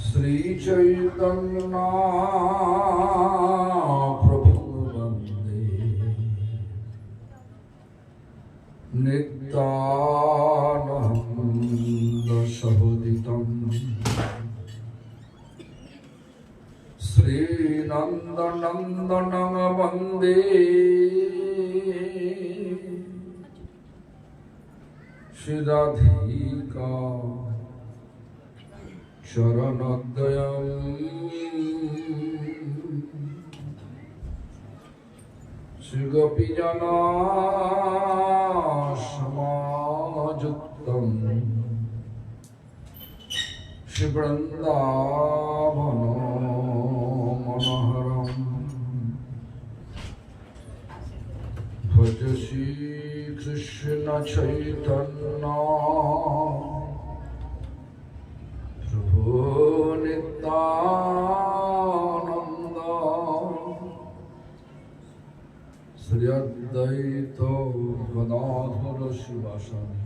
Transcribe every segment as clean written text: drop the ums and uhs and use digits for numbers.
श्री चैतन्य प्रभु वंदे नित्यानंद सहोदितं श्री नंदनंदनं वंदे श्री राधिका शरणोदयम् श्री गोपीजना समायुक्तम् श्री वृंदावन मनोहरम् भज श्री कृष्ण चैतन्य प्रभु नित्यानंद श्री अद्वैत गदाधर शिवासादि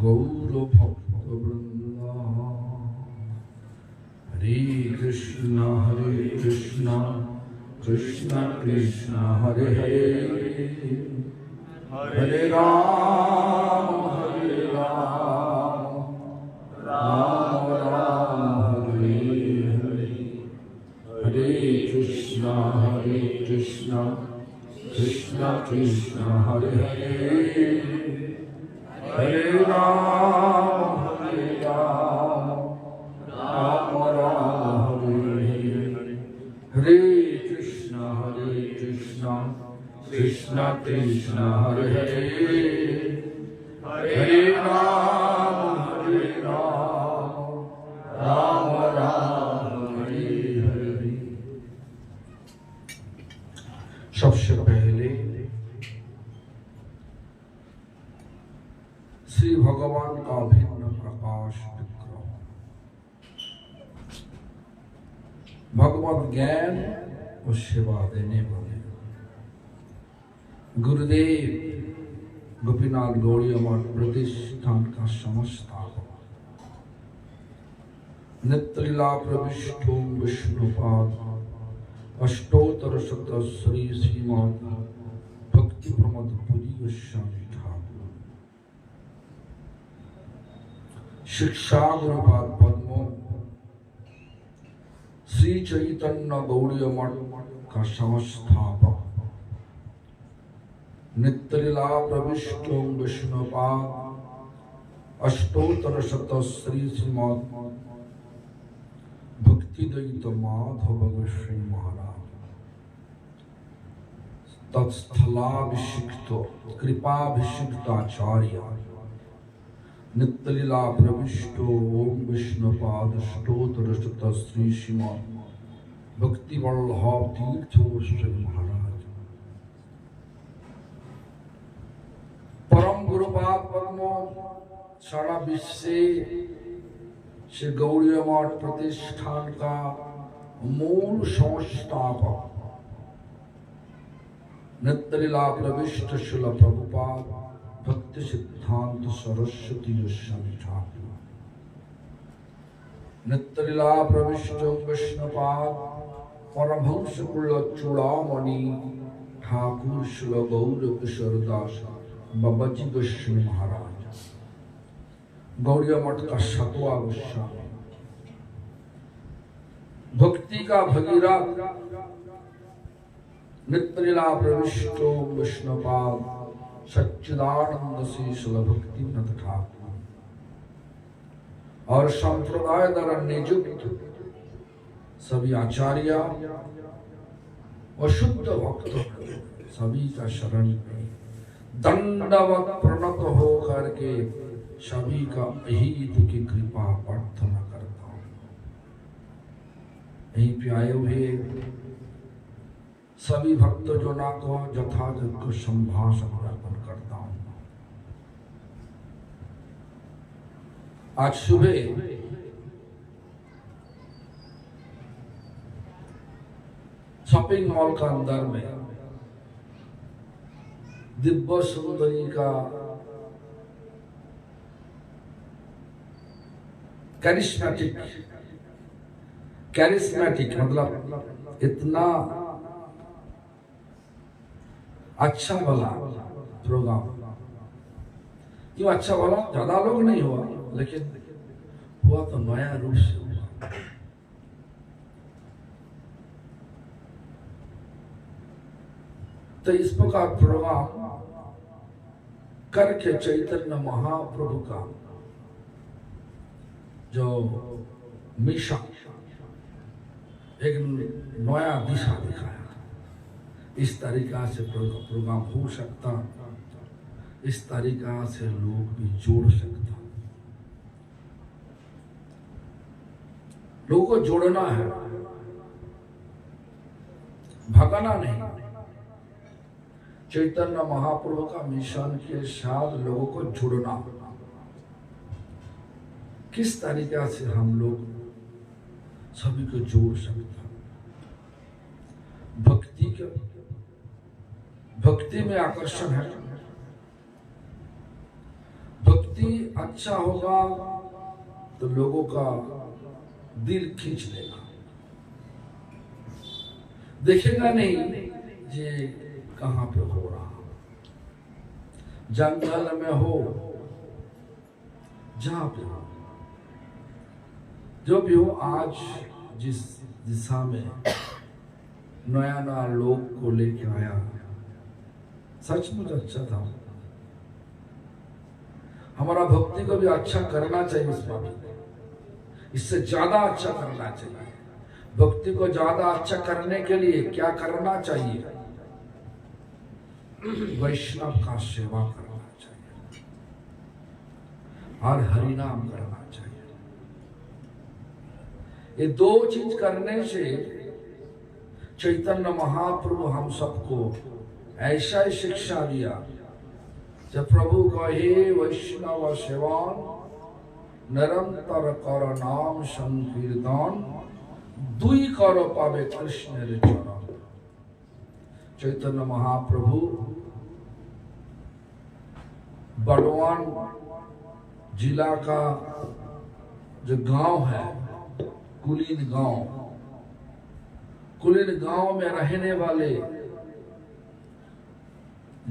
गौर भक्त वृंद हरे कृष्ण कृष्ण कृष्ण हरे हरे हरे राम राम राम हरे हरे हरे कृष्ण कृष्ण कृष्ण हरे हरे हरे राम राम राम हरे हरे कृष्ण कृष्ण कृष्ण हरे हरे हरे राम राम राम हरे हरे। सबसे पहले श्री भगवान का भिन्न प्रकाश विग्रह भगवत ज्ञान और सेवा देने वाले गुरुदेव गोपीनाथ गौड़ीय मठ प्रतिष्ठान का संस्थापक नित्यलीला प्रविष्टो विष्णुपाद अष्टोत्तर शत श्री श्रीमद भक्ति प्रमोद पुरी गोस्वामी ठाकुर शिक्षा गुरुपाद पद्मो श्री चैतन्य गौड़ीय मठ का संस्थापक नित्यलीला प्रविष्टो विष्णुपाद अष्टोत्तर शत श्री श्रीमद भक्तिद्वैत माधव गोस्वामी महाराज तत्स्थलाभिषिक्त कृपाभिषिक्त आचार्य नित्यलीला प्रविष्टो ओम विष्णुपाद अष्टोत्तर शत श्री श्रीमद भक्ति वल्लभ तीर्थ गोस्वामी महाराज परम गुरुपाद पद्म सारा विश्व श्री गौड़ीय मठ प्रतिष्ठान का मूल संस्थापक नित्यलीला प्रविष्ट शिल प्रभुपाद भक्ति सिद्धांत सरस्वती गोस्वामी ठाकुर नित्यलीला प्रविष्ट विष्णुपाद परमहंस कुल चूड़ामणि ठाकुर शिल गौर किशोरदास बाबाजी गोस्वामी महाराज गौड़ीय मठ का सतवा गोस्वामी भक्ति का भगीरा नित्यलीला प्रविष्टो विष्णुपाद सच्चिदानंद शील भक्ति नथ ठाकुर और संप्रदाय द्वारा नियुक्त सभी आचार्य और शुद्ध भक्त सभी का शरण में दंडवत प्रणत हो करके सभी का अहित की कृपा प्रार्थना करता हूँ। यहीं पे आए हुए सभी भक्तजनों को यथायोग्य संभाषण अर्पण करता हूँ। आज सुबह शॉपिंग मॉल का अंदर में दिव्य सुंदरी का कैरिस्मेटिक, कैरिस्मेटिक मतलब इतना अच्छा वाला प्रोग्राम। क्यों अच्छा वाला? ज्यादा लोग नहीं हुआ, लेकिन हुआ तो नया रूप से हुआ। तो इस प्रकार प्रोग्राम करके चैतन्य महाप्रभु का जो मिशन, एक नया दिशा दिखाया। इस तरीका से प्रोग्राम हो सकता, इस तरीका से लोग भी जोड़ सकता। लोगों को जोड़ना है, भगाना नहीं। चैतन्य महाप्रभु का मिशन के साथ लोगों को जुड़ना। किस तरीका से हम लोग सभी को जोड़ सकते? भक्ति में आकर्षण है। भक्ति अच्छा होगा तो लोगों का दिल खींच लेगा, देखेगा नहीं ये कहां पे हो रहा, जंगल में हो, जहां पे हो, जो भी हो। आज जिस दिशा में नया नया लोग को लेके आया, सचमुच अच्छा था। हमारा भक्ति को भी अच्छा करना चाहिए। इस बात इससे ज्यादा अच्छा करना चाहिए। भक्ति को ज्यादा अच्छा करने के लिए क्या करना चाहिए? वैष्णव का सेवा करना चाहिए और हरिनाम करना चाहिए। ये दो चीज करने से चैतन्य महाप्रभु हम सबको ऐसा ही शिक्षा दिया। जब प्रभु कहे वैष्णव सेवन निरंतर कर नाम संकीर्तन, दुई कर पावे कृष्ण रे चरण। चैतन्य महाप्रभु बड़वान जिला का जो गांव है, कुलीन गांव, कुलीन गांव में रहने वाले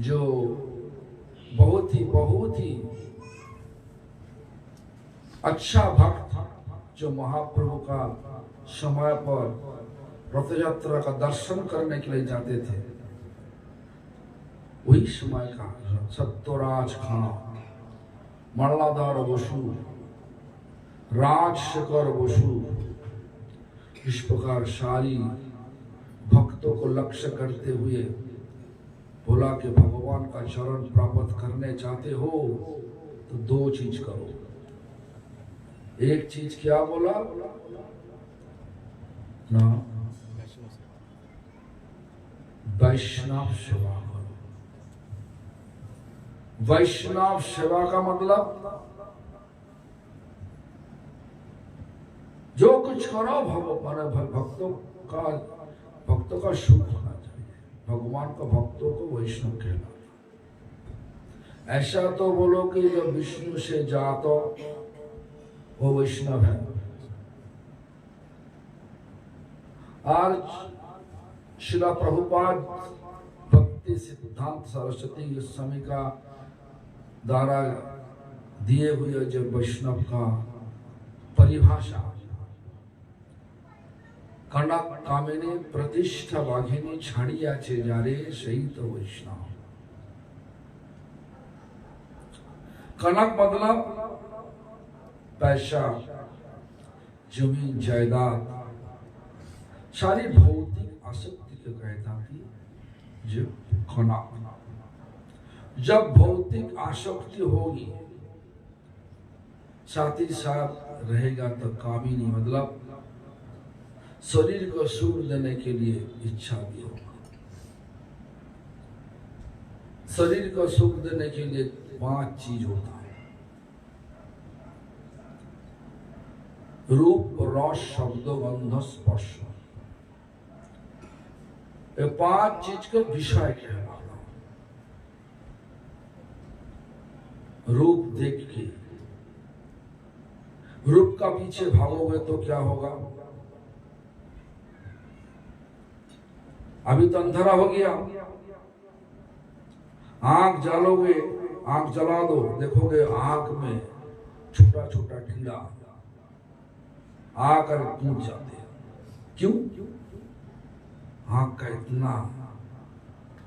जो बहुत ही अच्छा भक्त, जो महाप्रभु का समय पर रथ यात्रा का दर्शन करने के लिए जाते थे, वही समय का सत्यराज खां, मल्लाधार बसु, राजशेखर बसु, इस प्रकार सारी भक्तों को लक्ष्य करते हुए बोला कि भगवान का चरण प्राप्त करने चाहते हो तो दो चीज करो। एक चीज क्या बोला ना? वैष्णव सेवा करो। वैष्णव सेवा का मतलब जो कुछ करो भक्तों का सुख होना चाहिए। भगवान का भक्तों को वैष्णव कहलाता। ऐसा तो बोलो कि जो विष्णु से जातो वो वैष्णव है। आज श्रील प्रभुपाद भक्ति सिद्धांत सरस्वती गोस्वामी का द्वारा दिए हुए जो वैष्णव का परिभाषा, कनक कामिनी प्रतिष्ठा वाघिनी छाड़िया छे जारे सही तो वैष्णव। कनक मतलब पैसा, जमीन जायदाद, सारी भौतिक आसक्ति को कहता थी जो कनक। जब भौतिक आसक्ति होगी साथ ही साथ रहेगा तो कामिनी मतलब शरीर को सुख देने के लिए इच्छा भी होगा। शरीर को सुख देने के लिए 5 चीज होता है: रूप, रस, शब्द, गंध, स्पर्श। ये 5 चीज का विषय कहलाता। रूप देख के रूप का पीछे भागोगे तो क्या होगा? अभी तो अंधेरा हो गया, आंख जलोगे, आंख जला दो, देखोगे आंख में छोटा छोटा कीड़ा आकर कूद जाते हैं। क्यों? आंख का इतना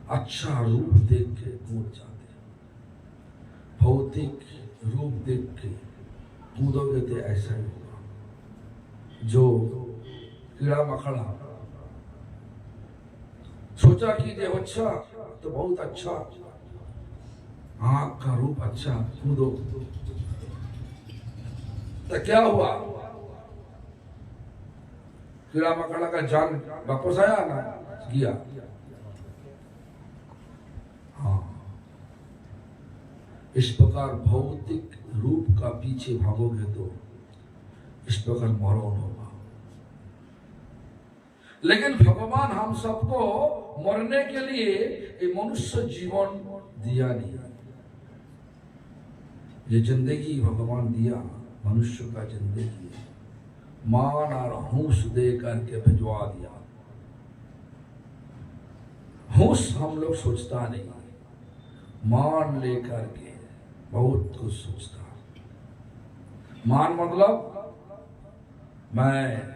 अच्छा रूप देख के कूद जाते हैं। भौतिक रूप देख के कूदोगे तो ऐसा ही होगा। जो कीड़ा मकड़ा सोचा कि ये अच्छा तो बहुत अच्छा, आंख का रूप अच्छा, कूदो तो क्या हुआ? कीड़ा मकड़ा का जान वापस आया ना गया? हाँ, इस प्रकार भौतिक रूप का पीछे भागोगे तो इस प्रकार मरण होगा। लेकिन भगवान हम सबको मरने के लिए ये मनुष्य जीवन दिया नहीं। ये जिंदगी भगवान दिया, मनुष्य का जिंदगी मान और होश दे करके भिजवा दिया। होश हम लोग सोचता नहीं, मान लेकर के बहुत कुछ सोचता। मान मतलब मैं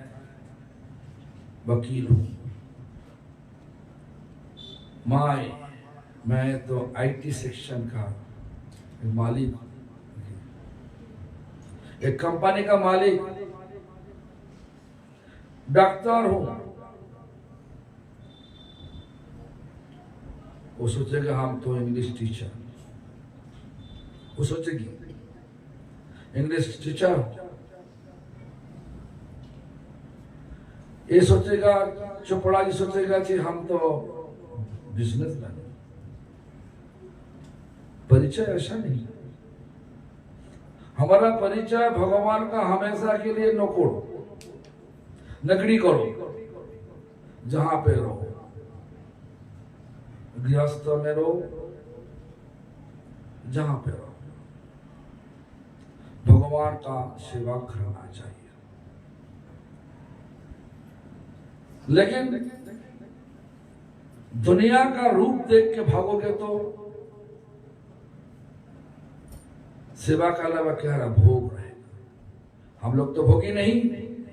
वकील हूं, मैं तो आईटी सेक्शन का मालिक, एक कंपनी का मालिक, डॉक्टर हूं। वो सोचेगा हम तो इंग्लिश टीचर, वो सोचेगी इंग्लिश टीचर। ये सोचेगा चोपड़ा जी सोचेगा कि हम तो बिजनेसमैन। परिचय ऐसा नहीं। हमारा परिचय भगवान का हमेशा के लिए नकड़ी करो, जहां पे रहो, गृहस्थ में रहो, जहां पे रहो, भगवान का सेवा करना चाहिए। लेकिन दुनिया का रूप देख के भागोगे तो सेवा का अलावा क्या रहा? भोग रहेगा। हम लोग तो भोगी नहीं,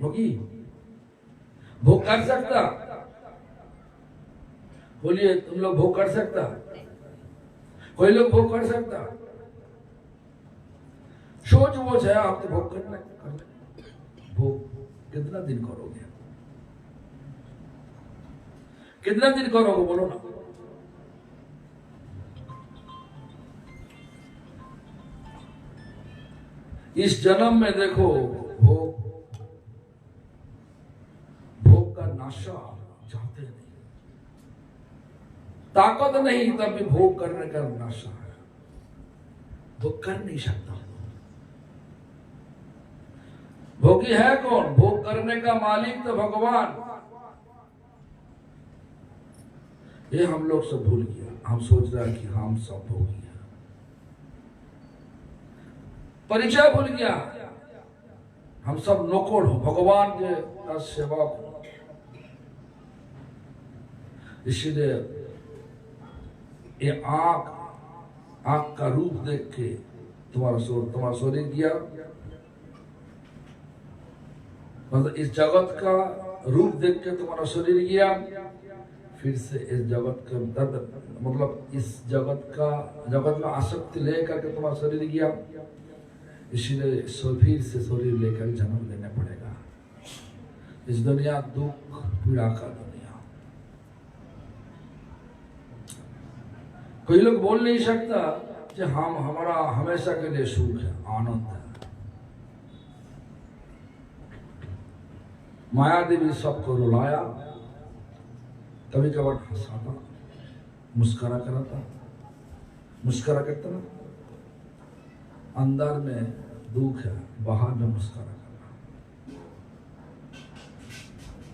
भोगी भोग कर सकता? बोलिए, तुम लोग भोग कर सकता? कोई लोग भोग कर सकता? सोच वो है, आप तो भोग करना, भोग कितना दिन करोगे? कितना दिन करोगे बोलो ना? इस जन्म में देखो, भोग का नशा चाहते नहीं, ताकत नहीं, तब भी भोग करने का नशा है। भोग कर नहीं सकता। भोगी है कौन? भोग करने का मालिक तो भगवान। ये हम लोग सब भूल गया। हम सोच रहे हैं कि हम सब भोगी हैं, परिचय भूल गया। हम सब नौकर हो, भगवान के सेवक हो। इसीलिए ये आंख का रूप देख के तुम्हारा शरीर गया, मतलब इस जगत का रूप देख के तुम्हारा शरीर गया। फिर से इस जगत का मतलब इस जगत में आसक्ति लेकर के तुम्हारा शरीर गया। इसीलिए फिर से शरीर लेकर जन्म लेना पड़ेगा। इस दुनिया दुख पीड़ा का दुनिया। कोई लोग बोल नहीं सकता कि हमारा हमेशा के लिए सुख है, आनंद है। माया देवी सबको रुलाया, कभी कभार हंसाता, मुस्कुरा कराता, मुस्कुरा करता ना। अंदर में दुख है, बाहर में मुस्कुरा करना।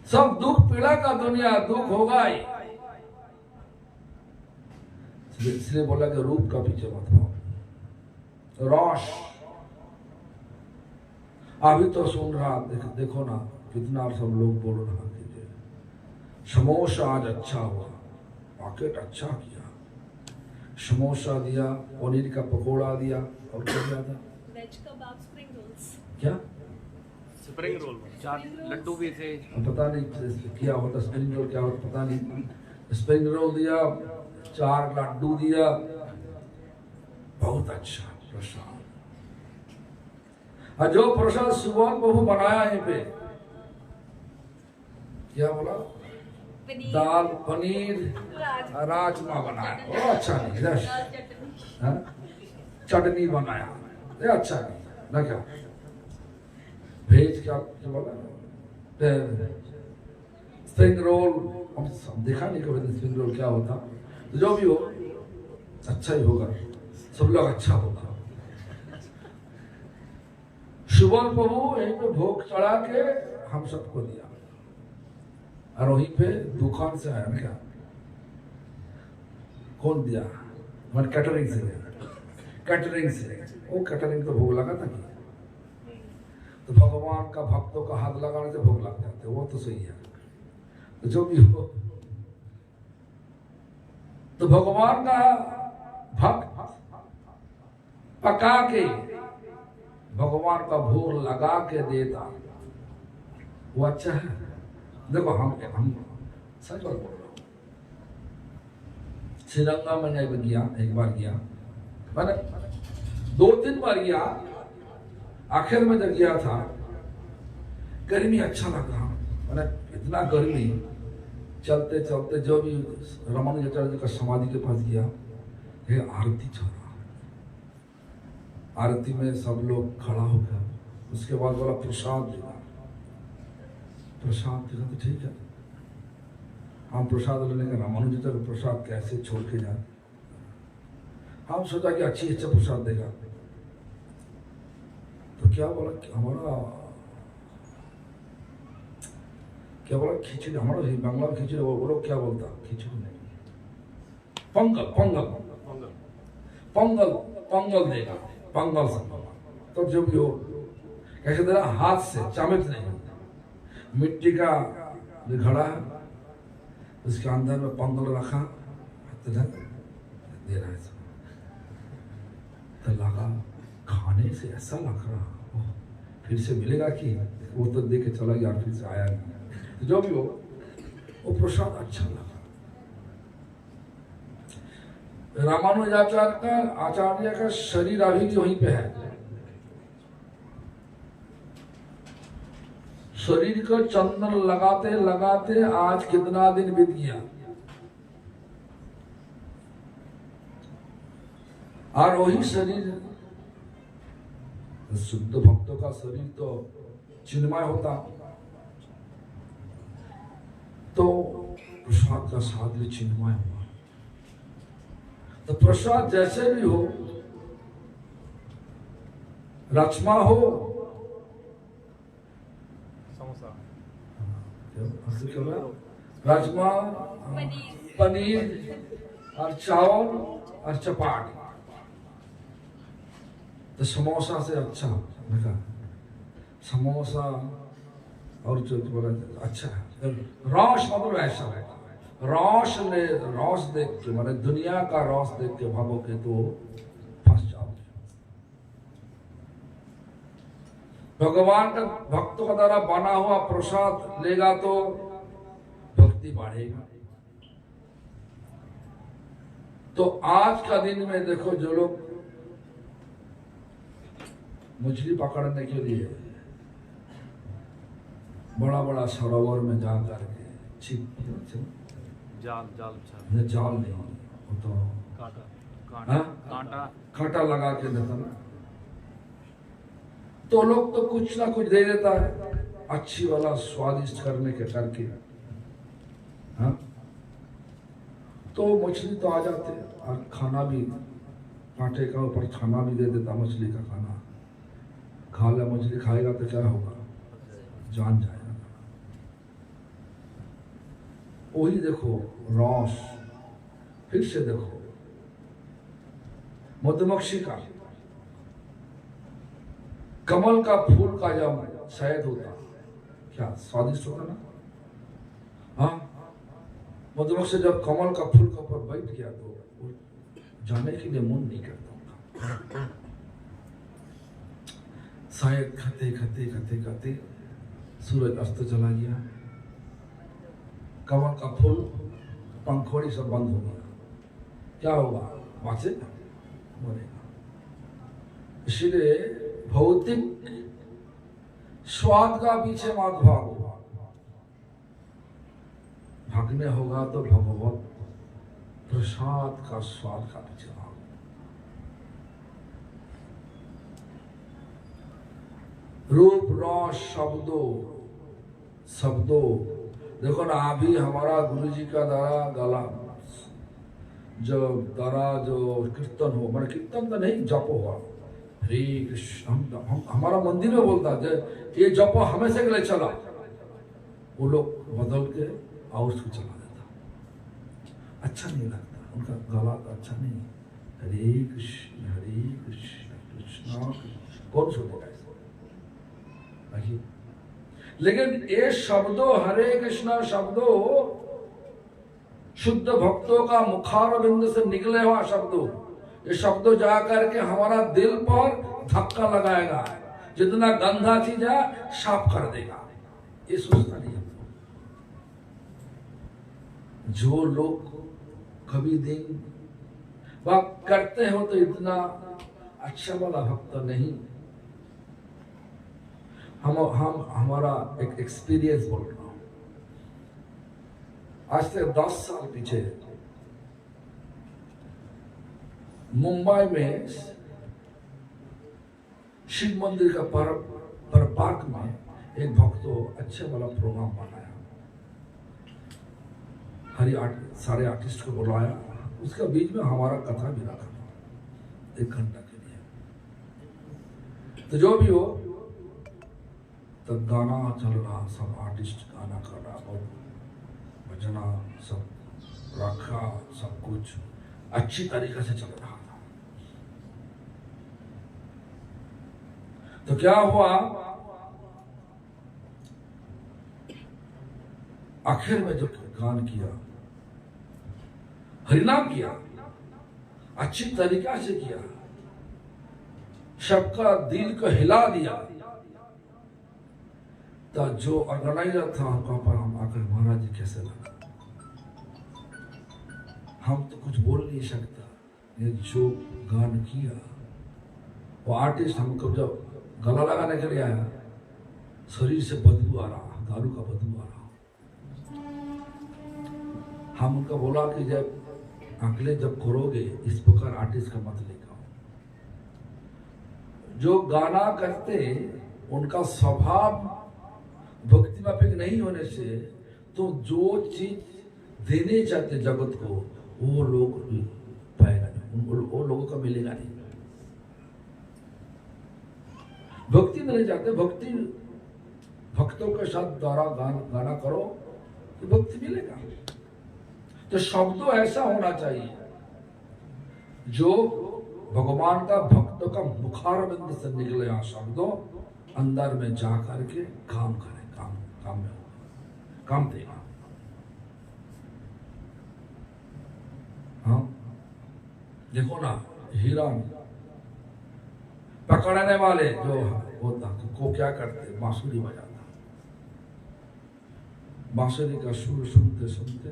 सब दुख पीड़ा का दुनिया, दुख होगा ही। इसलिए बोला कि रूप का पीछे मत भागो। रोश अभी तो सुन रहा देखो ना कितना सब लोग बोल रहा कीजिए समोसा आज अच्छा हुआ, पॉकेट अच्छा किया, समोसा दिया, पनीर का पकोड़ा दिया, और क्या दिया था? वेज कबाब, स्प्रिंग रोल्स। क्या स्प्रिंग रोल, चार लड्डू भी थे। पता नहीं क्या होता स्प्रिंग रोल क्या होता पता नहीं। स्प्रिंग रोल दिया, 4 लड्डू दिया, बहुत अच्छा प्रसाद। और जो प्रसाद सुबह प्रभु बनाया यहीं पे, क्या बोला? दाल पनीर राजमा बनाया, वो अच्छा नहीं, रस चटनी बनाया, ये अच्छा नहीं ना। क्या भेज क्या बोला? स्प्रिंग रोल हम देखा नहीं कभी स्प्रिंग रोल क्या होता, तो जो भी हो अच्छा ही होगा, सब लोग अच्छा होगा। सुबह प्रभु यहीं पे भोग चढ़ा के हम सबको दिया, और वहीं पे दुकान से आया ना, क्या कौन दिया? मैं कैटरिंग से गया, कैटरिंग से। वो कैटरिंग तो भोग लगा था कि तो भगवान का भक्तों का हाथ लगाने से भोग लग जाते, वो तो सही है। तो जो भी हो, तो भगवान का भक्त पका के भगवान का भोग लगा के देता, वो अच्छा है। देखो हम सच बात बोल रहा हूँ, श्रीरंगा में गया, एक बार गया, मैंने 2-3 बार गया। आखिर में जब गया था, गर्मी अच्छा लगा, मैंने इतना गर्मी, चलते चलते जो भी रामानुजाचार्य जी का समाधि के पास गया, ये आरती चल रहा, आरती में सब लोग खड़ा हो गया। उसके बाद बोला प्रसाद देगा, प्रसाद देगा तो ठीक है, हम प्रसाद लेने का, रामानुजाचार्य प्रसाद कैसे छोड़ के जाए। हम सोचा कि अच्छी अच्छा प्रसाद देगा, तो क्या बोला कि हमारा क्या बोला, खिचड़ी, हमारा बांग्ला में खिचड़ी, वो लोग क्या बोलता, खिचड़ी नहीं, पंगल पंगल पंगल पंगल देगा, पंगल सब। तो जो भी हो कैसे दे रहा, हाथ से, चम्मच नहीं, मिट्टी का घड़ा है, उसके अंदर में पंगल रखा, दे रहा है। तो लगा खाने से ऐसा लग रहा, फिर से मिलेगा कि, वो तो देख के चला गया, फिर से आया नहीं। तो जो भी हो, वो प्रसाद अच्छा लगा। आचार्य का शरीर अभी भी वहीं पे है, शरीर को चंदन लगाते लगाते आज कितना दिन बीत गया, और वही शरीर, शुद्ध भक्तों का शरीर तो चिन्मय होता, तो प्रसाद का स्वाद भी चिन्मय हुआ। तो प्रसाद जैसे भी हो, राजमा हो, समोसा, राजमा, पनीर और चावल और चपाती, तो समोसा से अच्छा लगा, समोसा और जो बोला अच्छा है। रौश मतलब ऐसा है, रौश देख के, माने दुनिया का रौश देख के भागोगे तो फंस जाओगे। भगवान का भक्तों का द्वारा बना हुआ प्रसाद लेगा तो भक्ति बढ़ेगा। तो आज का दिन में देखो, जो लोग मछली पकड़ने के लिए बड़ा बड़ा सरोवर में जा करके जाल जाल नहीं, वो तो कांटा लगा के देता ना, तो लोग तो कुछ ना कुछ दे देता है, अच्छी वाला स्वादिष्ट करने के करके, हाँ, तो मछली तो आ जाते, और खाना भी कांटे का ऊपर खाना भी दे देता, मछली का खाना खा ले, मछली खाएगा तो क्या होगा, जान जाएगा। वही देखो रौश, फिर से देखो मधुमक्खी का, कमल का फूल का जब शहद होता क्या स्वादिष्ट होता ना। हाँ, मधुमक्खी से जब कमल का फूल के ऊपर बैठ गया तो वो जाने के लिए मन नहीं करता उनका। शायद खाते खाते खाते खाते सूरज अस्त चला गया, कमल का फूल पंखोड़ी सब बंद हो गया। क्या होगा? वाचेगा, मरेगा। इसलिए भौतिक स्वाद का पीछे मत भागो, भागने होगा तो भगवत प्रसाद का स्वाद का पीछे भागो। रूप रस शब्दों देखो ना, अभी हमारा गुरु जी का द्वारा जो कीर्तन हो, मैंने कीर्तन तो नहीं जप हुआ, हरे कृष्ण हमारा मंदिर में बोलता है ये जप हमेशा के लिए चला, वो लोग बदल के और उसको चला देता, अच्छा नहीं लगता, उनका गला तो अच्छा नहीं। हरे कृष्ण कृष्ण कौन सुनेगा नहीं। लेकिन ये शब्दों हरे कृष्णा शब्दों शुद्ध भक्तों का मुखारविंद से निकले हुआ शब्दों, ये शब्दों जा करके हमारा दिल पर धक्का लगाएगा, जितना गंदा चीज है साफ कर देगा। ये सोचता नहीं हम लोग। जो लोग कभी दिन वह करते हो तो इतना अच्छा वाला भक्त नहीं। हम हमारा एक एक्सपीरियंस बोल रहा हूं। आज से 10 साल पीछे मुंबई में शिव मंदिर का पर पार्क में एक भक्तों अच्छे वाला प्रोग्राम बनाया, सारे आर्टिस्ट को बुलाया, उसका बीच में हमारा कथा भी रखा 1 घंटा के लिए। तो जो भी हो, तो गाना चल रहा, सब आर्टिस्ट गाना कर रहा, और भजना सब रखा, सब कुछ अच्छी तरीके से चल रहा था। तो क्या हुआ, आखिर में जो गान किया, हरिनाम किया, अच्छी तरीका से किया, सबका दिल को हिला दिया। तो जो ऑर्गेनाइजर था उनका पर हम आकर महाराज जी कैसे लगा, हम तो कुछ बोल नहीं सकता, ये जो गान किया वो आर्टिस्ट हमको जब गला लगाने के लिए आया, शरीर से बदबू आ रहा, दारू का बदबू आ रहा। हम उनका बोला कि जब अगले जब करोगे इस प्रकार आर्टिस्ट का मत लेकर, जो गाना करते उनका स्वभाव भक्ति माफिक नहीं होने से, तो जो चीज देने चाहते जगत को वो लोग पाएगा नहीं, वो लोगों को मिलेगा नहीं। भक्ति नहीं चाहते, भक्ति भक्तों के साथ द्वारा गाना करो तो भक्ति मिलेगा। तो शब्दों ऐसा होना चाहिए जो भगवान का भक्तों का मुखारविंद से निकले, यहाँ शब्दों अंदर में जा करके काम करे, काम में होगा, काम देगा। हाँ, देखो ना, हिरण पकड़ने वाले जो होता को क्या करते, बांसुरी बजाता, बांसुरी का सुर सुनते सुनते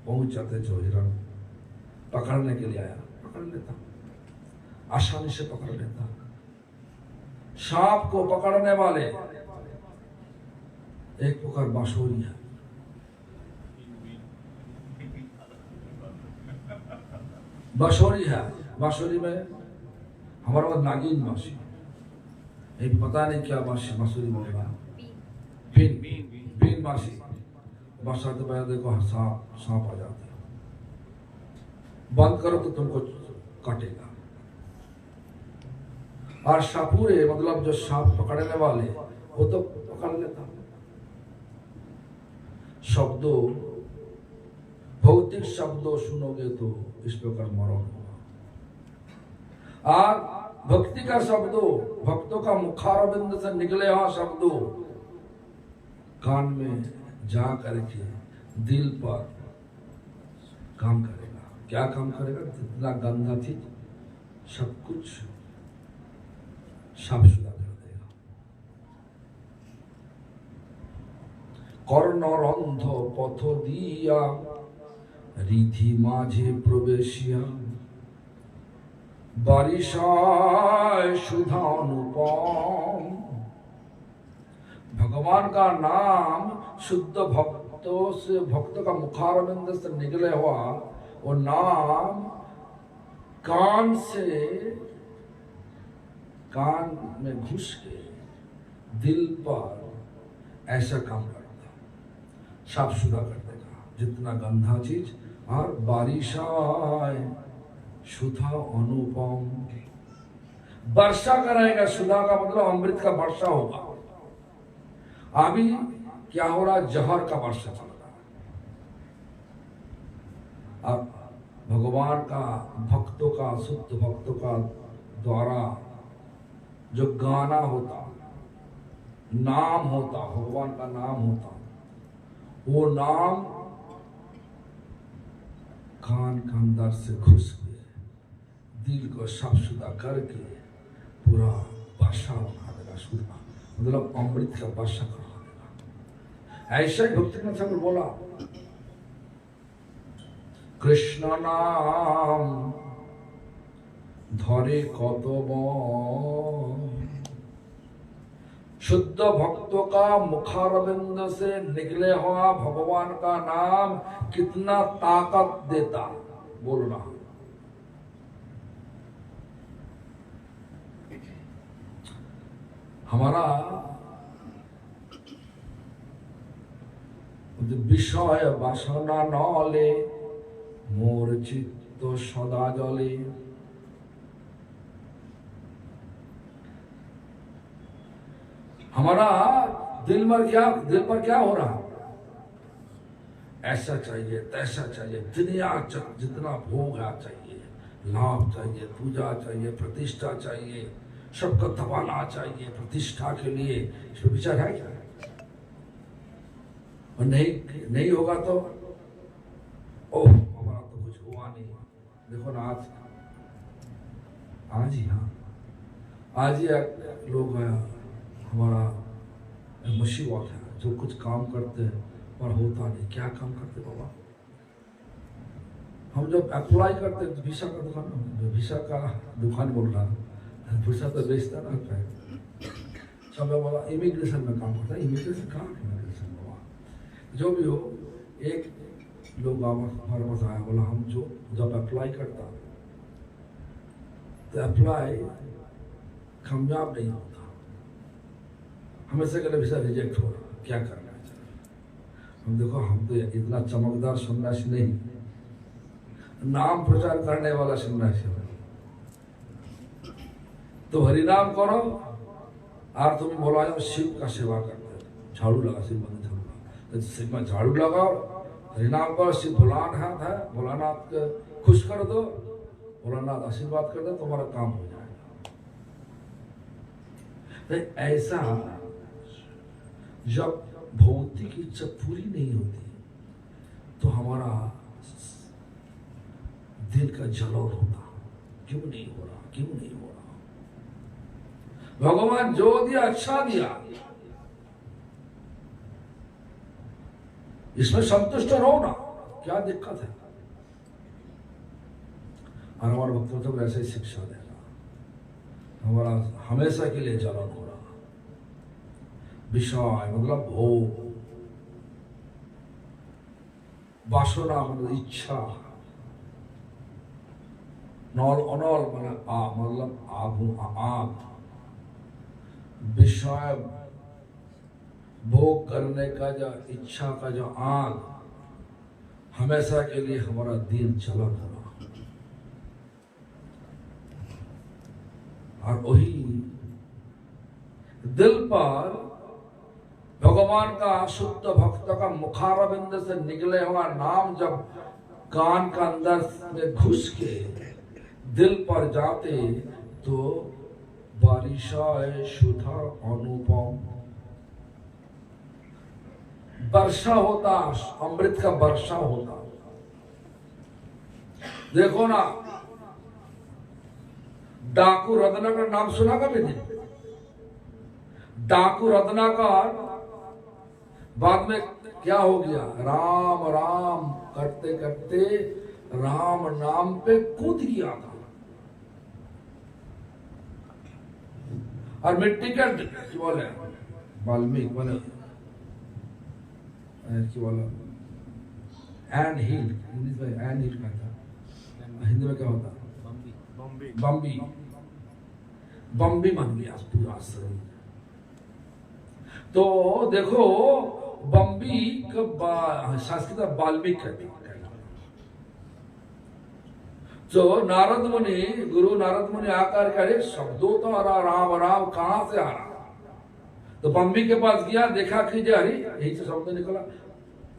पहुंच जाते, जो हिरण पकड़ने के लिए आया पकड़ लेता, आसानी से पकड़ लेता। सांप को पकड़ने वाले एक प्रकार बांसुरी है, बांसुरी है। बांसुरी में हमारे पास नागिन बांसुरी, एक पता नहीं क्या बांसुरी बोल रहा, बीन बांसुरी। बरसात में देखो सांप आ जाता है, बंद करो तो तुमको काटेगा। और सापुरे मतलब जो सांप पकड़ने वाले वो तो पकड़ लेता। शब्दों, भौतिक शब्दों सुनोगे तो इस प्रकार मरण होगा। और भक्ति का शब्दों, भक्तों का मुखारबिंद से निकले हुआ शब्दों कान में जा करके दिल पर काम करेगा। क्या काम करेगा? जितना गंदा थी सब कुछ साफ सुथरा कर देगा। কর্ণরন্ধ পথ দিয়া রিধি মাঝে প্রবেশিয়া बारिशाय सुधा अनुपम। भगवान का नाम शुद्ध भक्तों से, भक्त का मुखारविंद से निकले हुआ वो नाम कान से, कान में घुस के दिल पर ऐसा काम करता, साफ सुथरा कर देगा जितना गंदा चीज। और बारिशाय सुधा अनुपम, वर्षा कराएगा। सुधा का मतलब अमृत का वर्षा होगा। अभी क्या हो रहा? जहर का वर्षा चल रहा है। अब भगवान का भक्तों का, शुद्ध भक्तों का द्वारा जो गाना होता, नाम होता, भगवान का नाम होता, वो नाम कान के अंदर से घुस के दिल को साफ सुथरा करके पूरा वर्षा बना देगा। सुधा मतलब अमृत का वर्षा करा देगा। ऐसा ही भक्तिनाथ ठाकुर बोला, कृष्ण नाम धरे कत शुद्ध भक्तों का मुखारविंद से निकले हुआ भगवान का नाम कितना ताकत देता, बोलना। हमारा বিষয় বাসনা নলে মোর চিত্ত সদা জলে। हमारा दिल पर क्या हो रहा? ऐसा चाहिए, तैसा चाहिए, दुनिया जितना भोग चाहिए, लाभ चाहिए, पूजा चाहिए, प्रतिष्ठा चाहिए, सबको दबाना चाहिए प्रतिष्ठा के लिए। इसमें विचार है क्या? और नहीं होगा तो ओह हमारा तो कुछ हुआ नहीं। देखो ना आज ही, हाँ आज ही लोग हमारा मुसीबत है, जो कुछ काम करते हैं पर होता नहीं। क्या काम करते बाबा? हम जब अप्लाई करते हैं वीसा का दुकान, वीसा का दुकान बोल रहा है, वीसा तो बेचता ना है। सब बोला इमिग्रेशन में काम करता है। इमिग्रेशन कहाँ? इमिग्रेशन बाबा जो भी हो। एक लोग हमारे पास आया, बोला हम जो जब अप्लाई करता तो अप्लाई कामयाब नहीं होता, हमेशा के लिए वीसा रिजेक्ट हो रहा, क्या करना चाहिए? हम देखो, हम तो इतना चमकदार सन्यासी नहीं, नाम प्रचार करने वाला सन्यासी हो। तो हरिनाम करो और तुम बोला शिव का सेवा करते हो, झाड़ू लगा, शिव बंद झाड़ू लगा, शिव में झाड़ू लगाओ, हरिनाम करो। शिव भोलानाथ हाथ है, भोलानाथ को खुश कर दो, भोलानाथ आशीर्वाद कर दो, तुम्हारा काम हो जाएगा। तो ऐसा जब भौतिक इच्छा पूरी नहीं होती तो हमारा दिल का जलौर होता, क्यों नहीं हो रहा, क्यों नहीं हो रहा? भगवान जो दिया अच्छा दिया, इसमें संतुष्ट रहो ना, क्या दिक्कत है? और हमारे भक्तों को ऐसे ही शिक्षा देगा, हमारा हमेशा के लिए जलन हो रहा। विषय मतलब भोग, वासना मतलब इच्छा, नौल अनौल मतलब आग, विषय भोग करने का जो इच्छा का जो आग, हमेशा के लिए हमारा दिल जलन हो रहा। और वही दिल पर भगवान का शुद्ध भक्त का मुखारविंद से निकले हुआ नाम जब कान का अंदर में घुस के दिल पर जाते तो बारिशाय सुधा अनुपम, वर्षा होता, अमृत का वर्षा होता। देखो ना, डाकू रत्नाकर नाम सुना कभी नहीं? डाकू रत्नाकर बाद में क्या हो गया? राम राम करते करते राम नाम पे कूद गया था, और मिट्टी का बोले वाल्मीकि बोले बोला एंड हील, इंग्लिश में एंड हील कहता, हिंदी में क्या होता? बम्बी। बम्बी बन गया पूरा शरीर। तो देखो, बम्बी का संस्कृत वाल्मीकि कहते हैं। तो नारद मुनि, गुरु नारद मुनि आकर करे शब्दों तो आ रहा, राम राम कहां से आ रहा? तो बम्बी के पास गया, देखा कि अरे यही से शब्द निकला।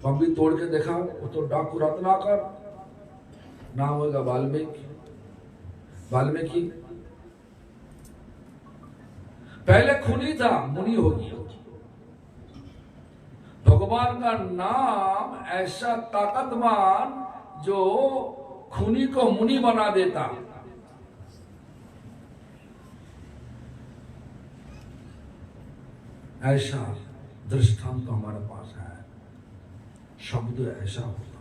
बम्बी तोड़ के देखा, वो तो डाकू रत्नाकर, नाम होगा वाल्मीकि। वाल्मीकि पहले खूनी था, मुनि हो गया। भगवान का नाम ऐसा ताकतवान जो खूनी को मुनि बना देता। ऐसा दृष्टांत तो हमारे पास है, शब्द ऐसा होता।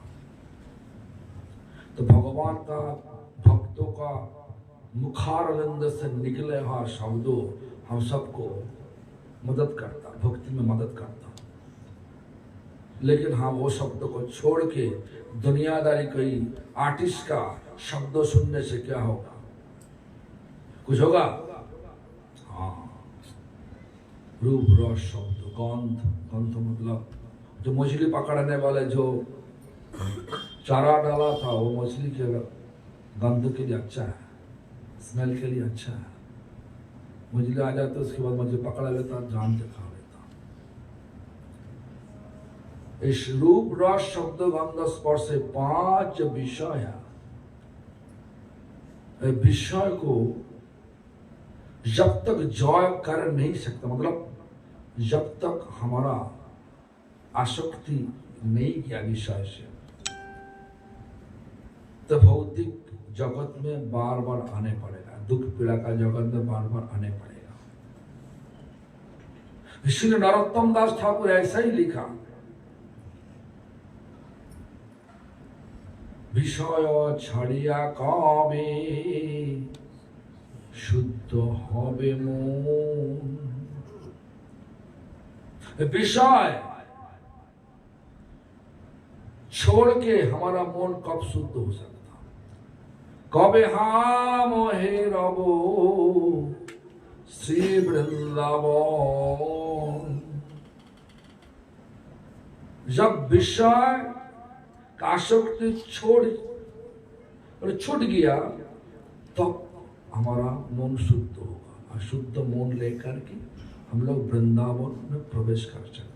तो भगवान का भक्तों का मुखारविंद से निकले हुआ शब्दों हम सबको मदद करता, भक्ति में मदद करता। लेकिन हाँ, वो शब्दों को छोड़ के दुनियादारी कोई आर्टिस्ट का शब्द सुनने से क्या होगा? कुछ होगा? हाँ, रूप रस शब्द, गंध, गंध मतलब जो मछली पकड़ने वाले जो चारा डाला था, वो मछली के गंध के लिए अच्छा है, स्मेल के लिए अच्छा है। मछली आ जाता, उसके बाद मछली पकड़ा लेता, जान के खा लेता। इस रूप रस शब्द गंध स्पर्श से 5 विषय है। विषय को जब तक जॉय कर नहीं सकता, मतलब जब तक हमारा आसक्ति नहीं किया विषय से, तो भौतिक जगत में बार बार आने पड़ेगा, दुख पीड़ा का जगत में बार बार आने पड़ेगा। इसलिए नरोत्तम दास ठाकुर ऐसा ही लिखा, विषय छड़िया कबे शुद्ध होबे मन। विषय छोड़ के हमारा मन कब शुद्ध हो सकता? कबे हम हे रबो श्री वृंदावन। जब विषय का आसक्ति छूट गया, तो हमारा मन शुद्ध होगा। अशुद्ध मन लेकर के हम लोग वृंदावन में प्रवेश कर सकते।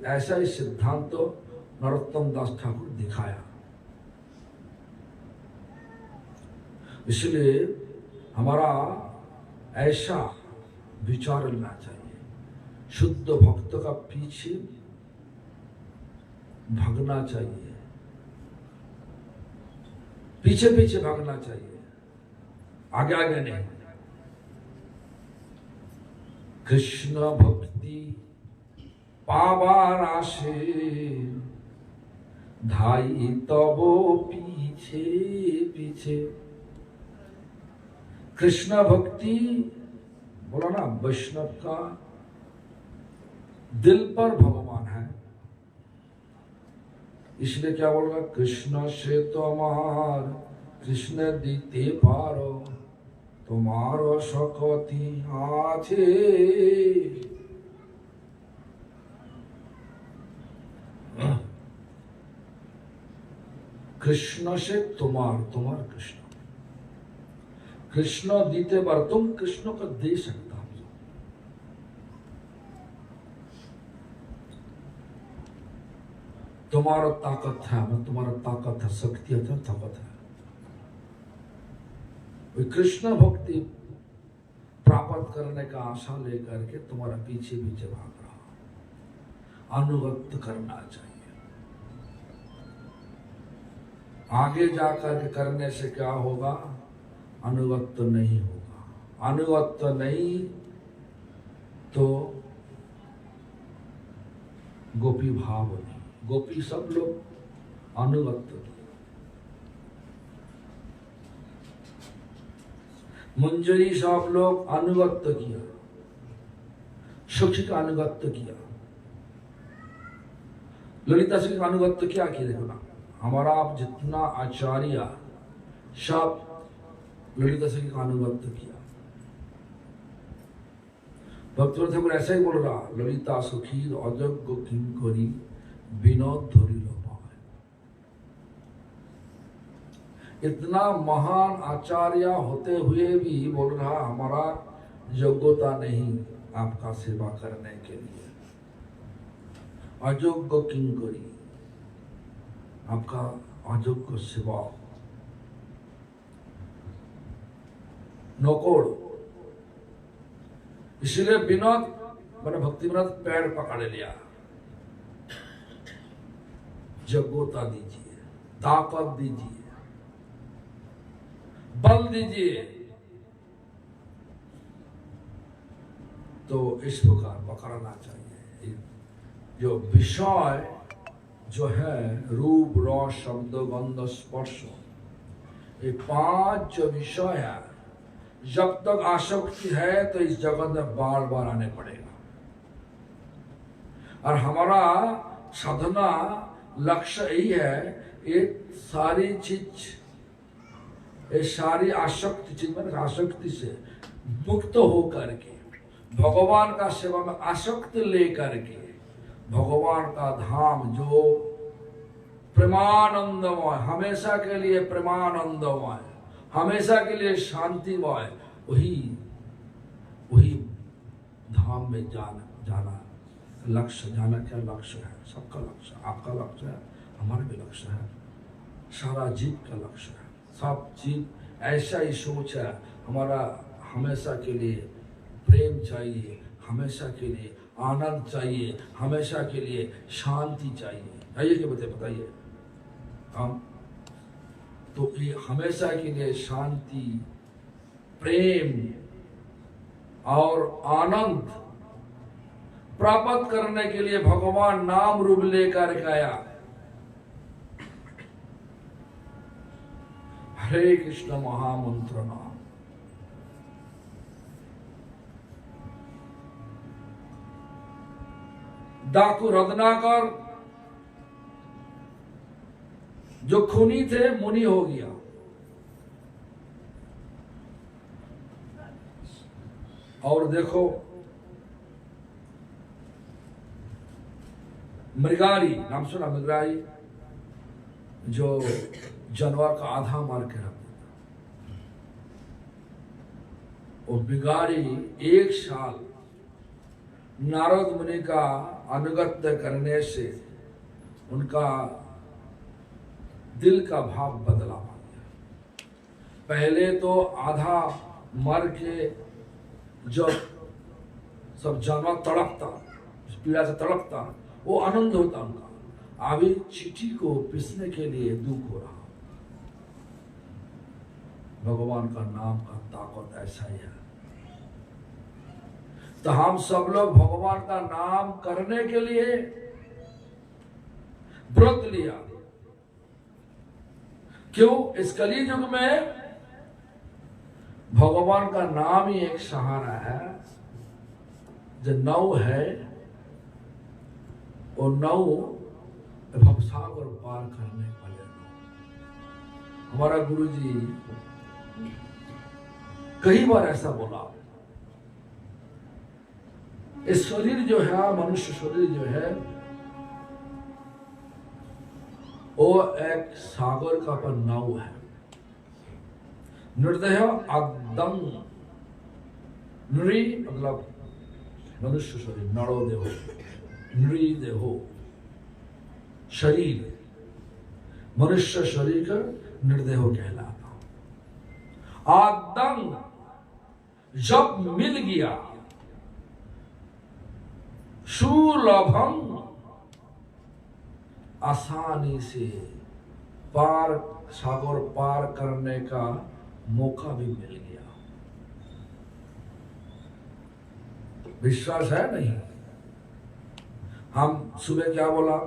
ऐसा ही सिद्धांत तो नरोत्तम दास ठाकुर दिखाया। इसलिए हमारा ऐसा विचार लेना चाहिए, शुद्ध भक्त का पीछे भागना चाहिए, पीछे पीछे भागना चाहिए, आगे आगे नहीं। कृष्ण भक्ति पावार आशे धाई तबो पीछे पीछे। कृष्ण भक्ति बोला ना, वैष्णव का दिल पर भगवान है। इसलिए क्या बोल रहा? कृष्ण से तुम्हार कृष्ण दीते पारो तुम्हारो शक्ति आछे। कृष्ण से तुम्हार कृष्ण, कृष्ण दीते बार तुम कृष्ण को दे सकता हो। तुम्हारा ताकत है, मैं तुम्हारा ताकत है, शक्ति है, ताकत है। वही कृष्ण भक्ति प्राप्त करने का आशा लेकर के तुम्हारा पीछे पीछे भाग रहा, अनुगत्य करना चाहिए। आगे जाकर के करने से क्या होगा? अनुगत्य नहीं होगा। अनुगत्य नहीं तो गोपी भाव नहीं। गोपी सब लोग अनुगत्य थे। मंजरी सब लोग अनुगत्य किया, सुखी का अनुगत्य किया, ललिता सिंह का अनुगत्य क्या किया? देखो ना, हमारा आप जितना आचार्य सब ललिता सिंह का अनुगत्य किया। भक्तवृंद ठाकुर ऐसा ही बोल रहा, ललिता सुखी अजज्ञ किंकरी विनोद धोरी लो। इतना महान आचार्य होते हुए भी बोल रहा हमारा योग्यता नहीं आपका सेवा करने के लिए। अयोग्य किंकरी, आपका अयोग्य सेवा, नौकोड़। इसलिए विनोद मैंने भक्ति विनोद पैर पकड़ लिया। योग्यता दीजिए, ताकत दीजिए, बल दीजिए। तो इस प्रकार पकड़ना चाहिए। जो विषय जो है रूप, रस, शब्द, गंध, स्पर्श, ये 5 जो विषय है, जब तक आसक्ति है तो इस जगत में बार बार आने पड़ेगा। और हमारा साधना लक्ष्य यही है, ये सारी चीज, ये सारी आसक्ति चीज में आसक्ति से मुक्त होकर के भगवान का सेवा में आसक्ति लेकर के भगवान का धाम जो प्रेमानंदमय, हमेशा के लिए प्रेमानंदमय, हमेशा के लिए शांतिमय, वही धाम में जाना लक्ष्य। जाना क्या लक्ष्य है? सबका लक्ष्य, आपका लक्ष्य है, हमारा भी लक्ष्य है, सारा जीव का लक्ष्य है। सब जीव ऐसा ही सोच है, हमारा हमेशा के लिए प्रेम चाहिए, हमेशा के लिए आनंद चाहिए, हमेशा के लिए शांति चाहिए। आइए क्या बताइए हम तो ये हमेशा के लिए शांति, प्रेम और आनंद प्राप्त करने के लिए भगवान नाम रूप लेकर के आया। हरे कृष्ण महामंत्र नाम। डाकू रत्नाकर जो खूनी थे मुनि हो गया। और देखो मृगारी, नाम सुना मृगारी, जो जानवर का आधा मार के रख देता। वो मृगारी 1 साल नारद मुनि का अनुगत्य करने से उनका दिल का भाव बदला पा गया। पहले तो आधा मर के जब सब जानवर तड़पता, पीड़ा से तड़पता, वो आनंद होता उनका। अभी चींटी को पीसने के लिए दुख हो रहा। भगवान का नाम का ताकत ऐसा ही है। तो हम सब लोग भगवान का नाम करने के लिए व्रत लिया। क्यों? इस कली युग में भगवान का नाम ही एक सहारा है। जो नौ है वो नौ भवसागर पार करने वाले नौ। हमारा गुरुजी कई बार ऐसा बोला, इस शरीर जो है, मनुष्य शरीर जो है, वो एक सागर का पर नाव है। निर्दय अदम, नृ मतलब मनुष्य शरीर, नरो देहो, नृ देहो शरीर, मनुष्य शरीर का निर्देह कहलाता। आदंग जब मिल गया, सुलभम आसानी से पार, सागर पार करने का मौका भी मिल गया। विश्वास है नहीं? हम सुबह क्या बोला,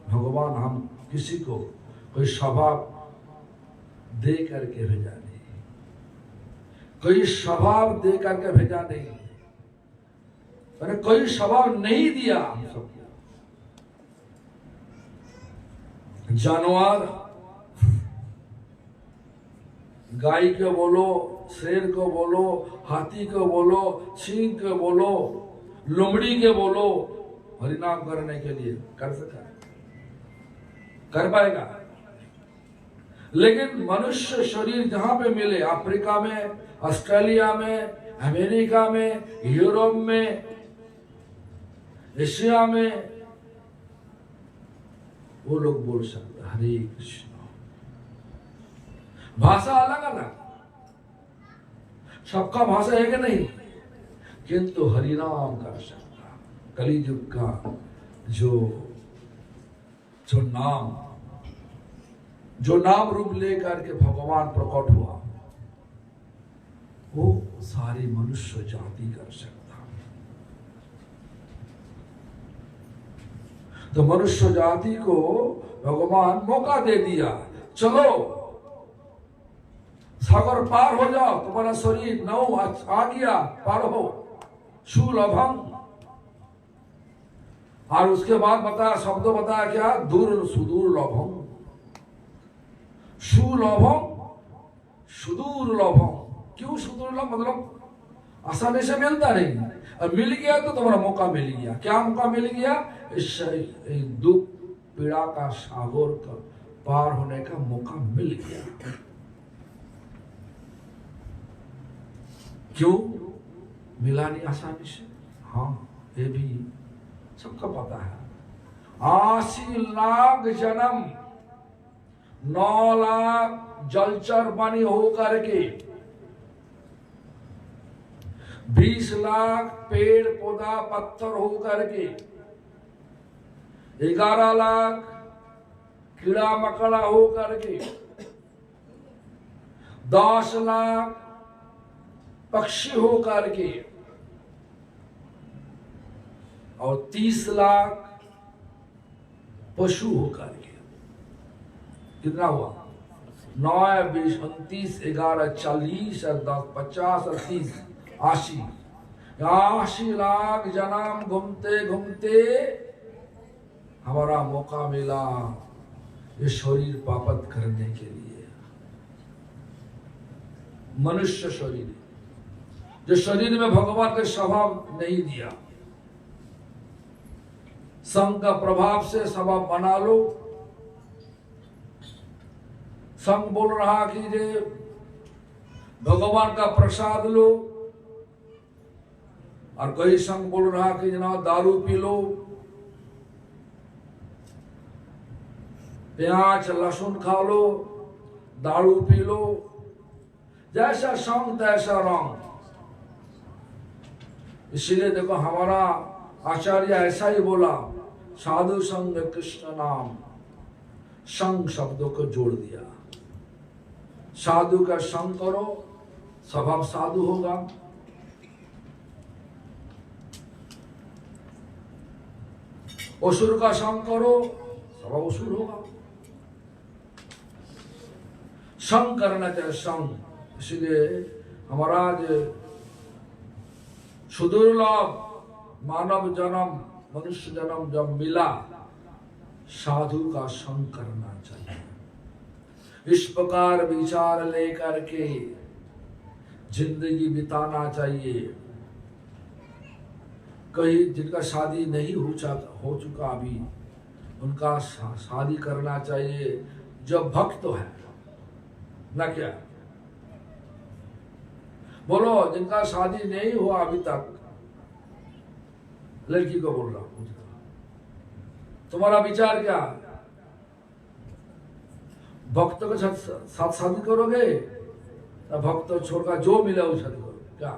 भगवान हम किसी को कोई स्वभाव दे करके भेजा नहीं, कोई स्वभाव दे करके भेजा नहीं, मैंने कोई स्वभाव नहीं दिया हम सबको। जानवर, गाय को बोलो, शेर को बोलो, हाथी को बोलो, सिंह को बोलो, लोमड़ी के बोलो, हरिनाम करने के लिए कर सका, कर पाएगा। लेकिन मनुष्य शरीर जहां पे मिले, अफ्रीका में, ऑस्ट्रेलिया में, अमेरिका में, यूरोप में, एशिया में, वो लोग बोल सकते हरे कृष्ण। भाषा अलग अलग, सबका भाषा है कि नहीं, किंतु हरिनाम कर सकता। कलियुग का जो नाम रूप लेकर के भगवान प्रकट हुआ, वो सारी मनुष्य जाति कर सकता। तो मनुष्य जाति को भगवान मौका दे दिया, चलो सागर पार हो जाओ, तुम्हारा शरीर नौ आ गया, पार हो, सुलभम। और उसके बाद बताया, शब्द बताया क्या, दूर सुदूर लभम, सुलभम सुदूर लभम। क्यों सुदूर लभ, मतलब आसानी से मिलता नहीं, अब मिल गया तो तुम्हारा मौका मिल गया। क्या मौका मिल गया? इस दुख पीड़ा का सागर का पार होने का मौका मिल गया। क्यों मिला नहीं आसानी से? हाँ, ये भी सबका पता है। 80 लाख जन्म, 9 लाख जलचर बनी होकर के, 20 लाख पेड़ पौधा पत्थर होकर के, 11 लाख कीड़ा मकड़ा होकर के, 10 लाख पक्षी होकर के, और 30 लाख पशु होकर के। कितना हुआ? 9, 20, 29, 11, 40 और 10, 50 और 30, 80। 80 लाख जन्म घूमते घूमते हमारा मौका मिला ये शरीर प्राप्त करने के लिए। मनुष्य शरीर, जो शरीर में भगवान का स्वभाव नहीं दिया, संघ का प्रभाव से स्वभाव बना लो। संघ बोल रहा कि ये भगवान का प्रसाद लो, और कोई संघ बोल रहा कि जनाब दारू पी लो, प्याज लहसुन खा लो, दारू पी लो। जैसा संग तैसा रंग। इसीलिए देखो हमारा आचार्य ऐसा ही बोला, साधु संग कृष्ण नाम, संग शब्दों को जोड़ दिया। साधु का संग करो, स्वभाव साधु होगा। असुर का संग करो, स्वभाव असुर होगा। संग करना चाहिए, संग। इसलिए हमारा सुदुर्लभ मानव जन्म, मनुष्य जन्म जब मिला, साधु का संग करना चाहिए। इस प्रकार विचार लेकर के जिंदगी बिताना चाहिए। कहीं जिनका शादी नहीं हो चुका अभी, उनका शादी करना चाहिए। जो भक्त है ना, क्या बोलो, जिनका शादी नहीं हुआ अभी तक, लड़की को बोल रहा हूं, तुम्हारा विचार क्या? भक्त के साथ शादी करोगे भक्त छोड़कर जो मिला उसे करो। क्या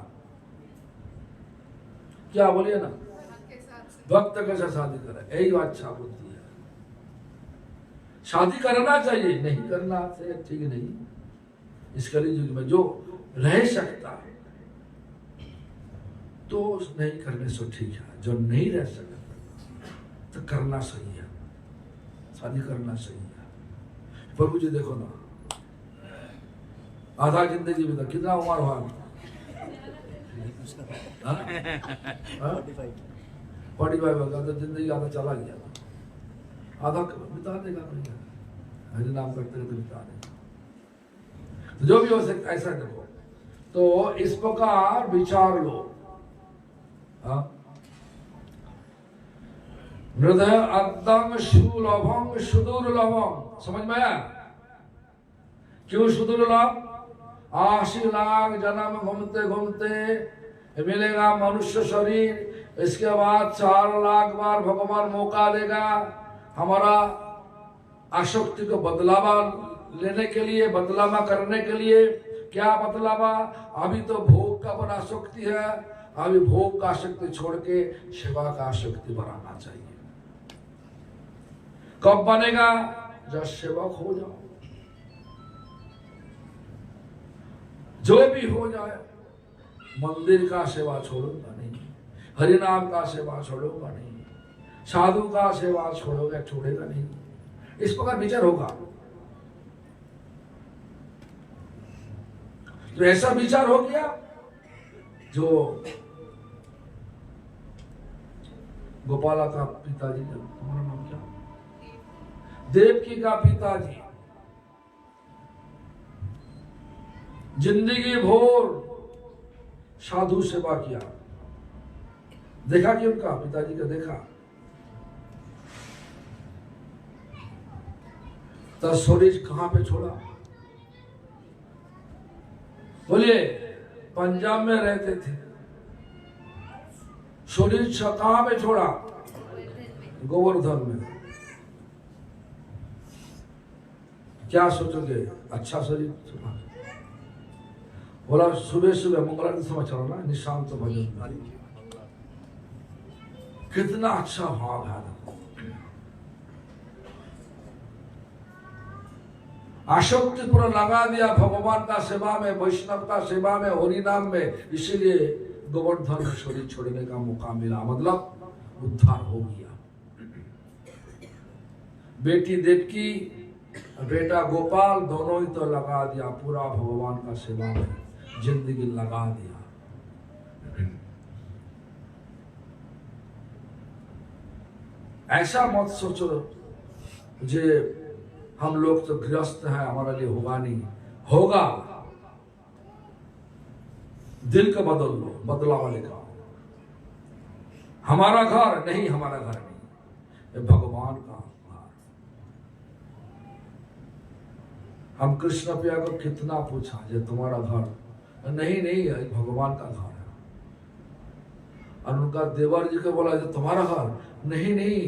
क्या बोलिए ना, भक्त कैसे शादी करे, यही अच्छा बुद्धि है। शादी करना चाहिए, नहीं करना से ठीक नहीं। इस कली युग में जो रह सकता है तो नहीं करने से ठीक है, जो नहीं रह सकता तो करना सही है, शादी करना सही है। प्रभु जी देखो ना, आधा जिंदगी में तो कितना उम्र हुआ, 45 होगा तो जिंदगी आधा चला गया, आधा बिता देगा भैया, हरि नाम करते तो बिता देगा। तो जो भी हो सकता ऐसा देखो, तो इस प्रकार विचार लो। हृदय अद्दम सुलभम सुदुर्लभम, समझ में आया क्यों सुदुर्लभ? 80 लाख जन्म घूमते घूमते मिलेगा मनुष्य शरीर, इसके बाद 4 लाख बार भगवान मौका देगा हमारा आसक्ति को बदलावा लेने के लिए, बदलावा करने के लिए। क्या बदलावा? अभी तो भोग का बड़ा आसक्ति है, अभी भोग का आसक्ति छोड़ के सेवा का आसक्ति बढ़ाना चाहिए। कब बनेगा? जब सेवक हो जाओ, जो भी हो जाए, मंदिर का सेवा छोड़ूंगा नहीं, हरिनाम का सेवा छोड़ूंगा नहीं, साधु का सेवा छोड़ेगा नहीं। इस प्रकार विचार होगा। तो ऐसा विचार हो गया जो गोपाला का पिताजी, तुम्हारा नाम क्या? देवकी का पिताजी जिंदगी भर साधु सेवा किया, देखा कि उनका पिताजी का देखा, तो शरीर कहां पे छोड़ा? बोलिए, पंजाब में रहते थे, शरीर कहां पे छोड़ा? गोवर्धन में। क्या सोचोगे? अच्छा शरीर छोड़ा। बोला सुबह सुबह मंगला समय चलो ना, निशांत भजन, कितना अच्छा भाव है। आसक्ति पूरा लगा दिया भगवान का सेवा में, वैष्णव का सेवा में, हरि नाम में, इसीलिए गोवर्धन में शरीर छोड़ने का मौका मिला, मतलब उद्धार हो गया। बेटी देवकी, बेटा गोपाल, दोनों ही तो लगा दिया पूरा भगवान का सेवा में, जिंदगी लगा दिया। ऐसा मत सोचो जे हम लोग तो गृहस्थ हैं, हमारे लिए होगा नहीं, होगा। दिल का बदल लो, बदलाव लेकर आओ। हमारा घर नहीं, हमारा घर नहीं, ये भगवान का घर। हम कृष्ण प्रिया को कितना पूछा, ये तुम्हारा घर? नहीं नहीं, ये भगवान का घर है। और उनका देवर जी को बोला, ये तुम्हारा घर? नहीं नहीं,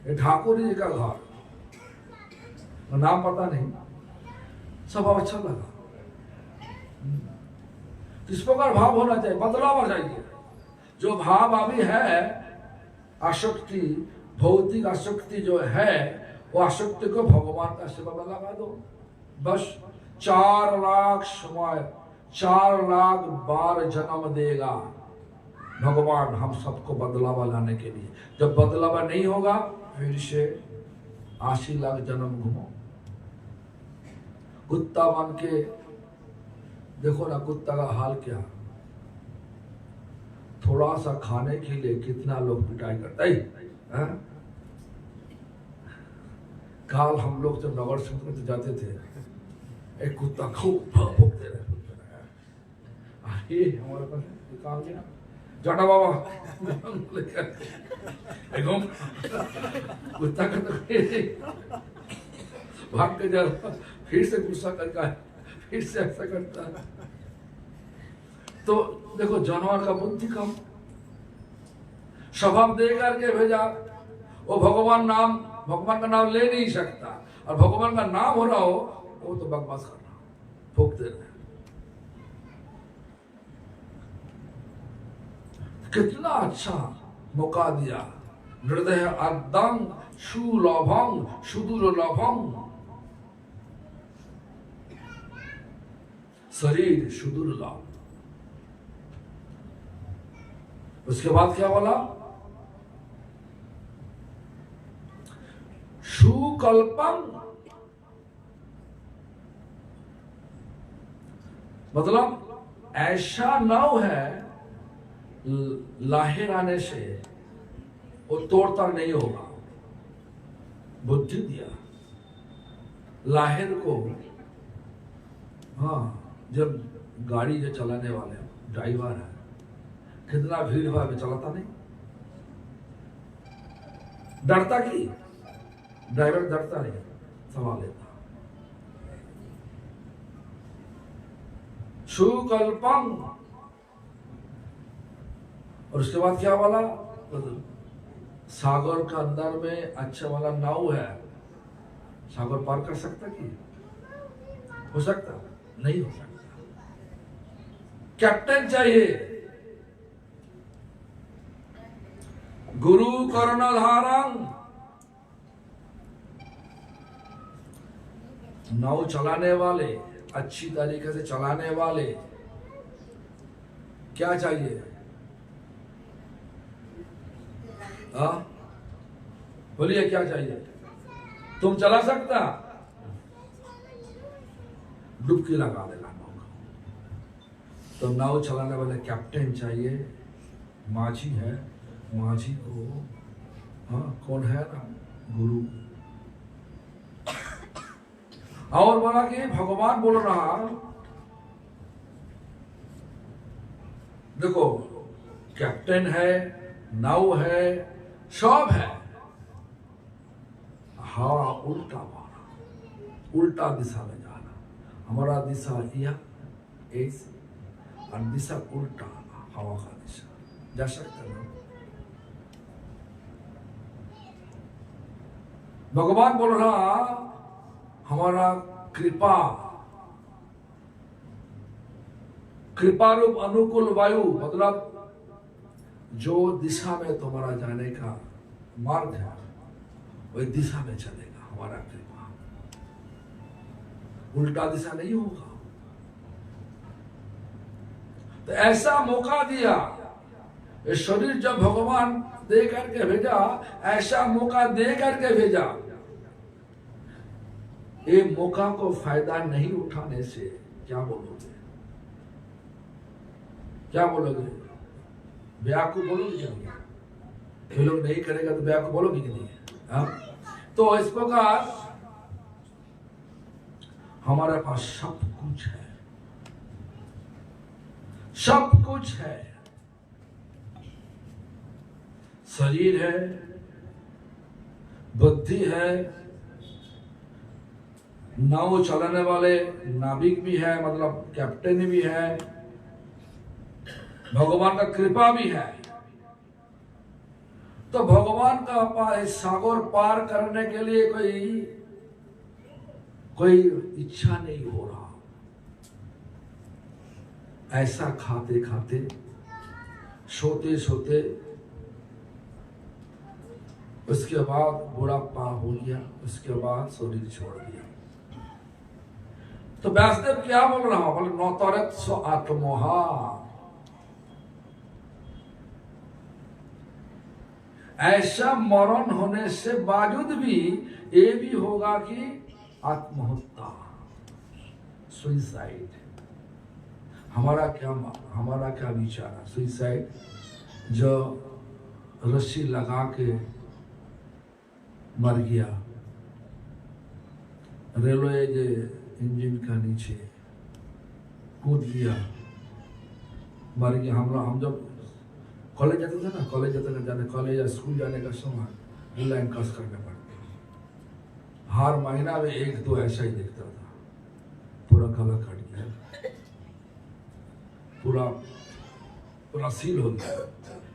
ये ठाकुर जी का घर, नाम पता नहीं, सब अच्छा लगा। इस प्रकार भाव होना चाहिए, बदलाव आ जाइए। जो भाव अभी है आसक्ति, भौतिक आसक्ति जो है, वो आसक्ति को भगवान का सेवा में लगा दो। बस 4 लाख समय, 4 लाख बार जन्म देगा भगवान हम सबको बदलावा लाने के लिए। जब बदलावा नहीं होगा, फिर से 80 लाख जन्म घूमो। कुत्ता बन के देखो ना, कुत्ता का हाल क्या, थोड़ा सा खाने के लिए कितना लोग पिटाई करते हैं। काल हम लोग जब नगर क्षेत्र में जाते थे, एक कुत्ता खूब भौंकते रहे, हमारे पास काम गया जाटा बाबा कुत्ता का तो भाग के जा, फिर से गुस्सा करता है, फिर से ऐसा करता है। तो देखो, जानवर का बुद्धि कम, स्वभाव दे करके भेजा, वो भगवान का नाम ले नहीं सकता, और भगवान का नाम हो रहा हो, वो तो बकवास कर रहा, फूकते रहे। कितना अच्छा मौका दिया। हृदय अर्दं सुलभं सुदुर्लभं, शरीर सुदुर्लभ। उसके बाद क्या बोला? सुकल्पम, मतलब ऐसा नाव है लाहिर आने से वो तोड़ता नहीं होगा। बुद्धि दिया लाहिर को। हाँ, जब गाड़ी जो चलाने वाले ड्राइवर है, कितना भीड़ भाड़ में चलाता नहीं, डरता की ड्राइवर डरता नहीं, संभाल लेता। सुकल्पम, और उसके बाद क्या बोला? सागर का अंदर में अच्छा वाला नाव है, सागर पार कर सकता कि हो सकता? नहीं हो सकता। कैप्टन चाहिए। गुरु कर्णधारं, नाव चलाने वाले, अच्छी तरीके से चलाने वाले क्या चाहिए? हाँ, बोलिए क्या चाहिए? तुम चला सकता? डुबकी लगा देगा नाव को। तो नाव चलाने वाले कैप्टन चाहिए। माझी है, माझी को हाँ कौन है ना? गुरु। और बोला कि भगवान बोल रहा, देखो कैप्टन है, नाव है, सब है। हाँ, उल्टा मारा, उल्टा दिशा में जाना। हमारा दिशा यह ऐसे, और दिशा उल्टा, हवा का दिशा जा सकते ना। भगवान बोल रहा, हमारा कृपा, कृपा रूप अनुकूल वायु, मतलब जो दिशा में तुम्हारा जाने का मार्ग है वही दिशा में चलेगा हमारा कृपा। उल्टा दिशा नहीं होगा। तो ऐसा मौका दिया ये शरीर, जब भगवान दे करके भेजा, ऐसा मौका दे करके भेजा। ये मौका को फायदा नहीं उठाने से क्या बोलोगे? क्या बोलोगे? व्याकुल बोलोगे क्या? ये लोग नहीं करेगा तो व्याकुल बोलोगे कि नहीं? हाँ? तो इस प्रकार हमारे पास सब कुछ है, सब कुछ है। शरीर है, बुद्धि है, नाव चलाने वाले नाविक भी है, मतलब कैप्टन भी है, भगवान का कृपा भी है। तो भगवान का सागर पार करने के लिए कोई इच्छा नहीं हो रहा। ऐसा खाते खाते, सोते सोते, उसके बाद बुढ़ापा हो गया, उसके बाद शरीर छोड़ दिया। तो व्यासदेव क्या बोल रहा हूं? बोले नौतरत स्व आत्मोहा। ऐसा मरण होने से बावजूद भी ये भी होगा कि आत्महत्या, सुइसाइड। हमारा क्या विचार है? सुइसाइड, जो रस्सी लगा के मर गया, रेलवे के इंजन का नीचे कूद गया, मर गया। हम जब कॉलेज जाते थे ना, कॉलेज या स्कूल जाने का समय लाइन क्रॉस करने पड़ते, हर महीना में एक दो ऐसा ही देखता था। पूरा गला कट गया, पूरा सील हो गया,